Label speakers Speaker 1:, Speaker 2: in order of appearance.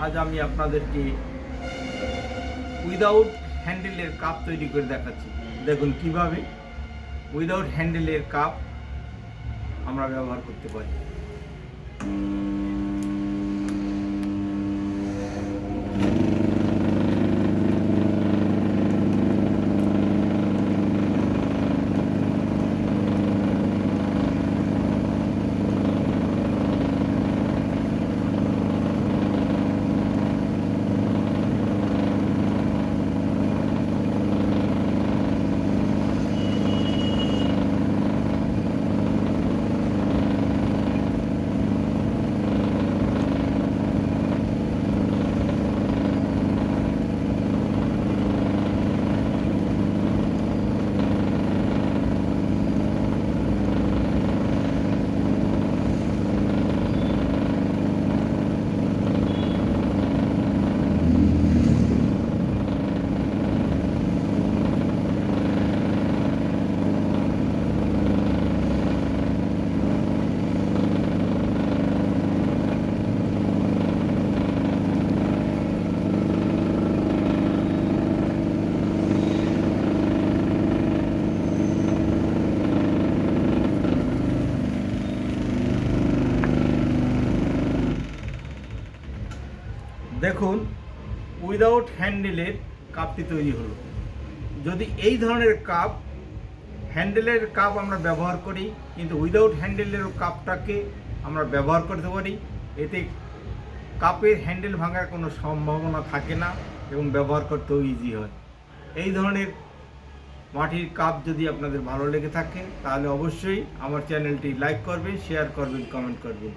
Speaker 1: আজ আমি আপনাদেরকে উইদাউট হ্যান্ডেলের কাপ তৈরি করে দেখাচ্ছি। দেখুন কিভাবে উইদাউট হ্যান্ডেলের কাপ আমরা ব্যবহার করতে পারি। দেখুন উইদাউট হ্যান্ডেলের কাপটি তৈরি হলো। যদি এই ধরনের কাপ হ্যান্ডেলের কাপ আমরা ব্যবহার করি, কিন্তু উইদাউট হ্যান্ডেলের কাপটাকে আমরা ব্যবহার করতে পারি, এতে কাপের হ্যান্ডেল ভাঙার কোনো সম্ভাবনা থাকে না এবং ব্যবহার করতেও ইজি হয়। এই ধরনের মাটির কাপ যদি আপনাদের ভালো লেগে থাকে তাহলে অবশ্যই আমার চ্যানেলটি লাইক করবেন, শেয়ার করবেন, কমেন্ট করবেন।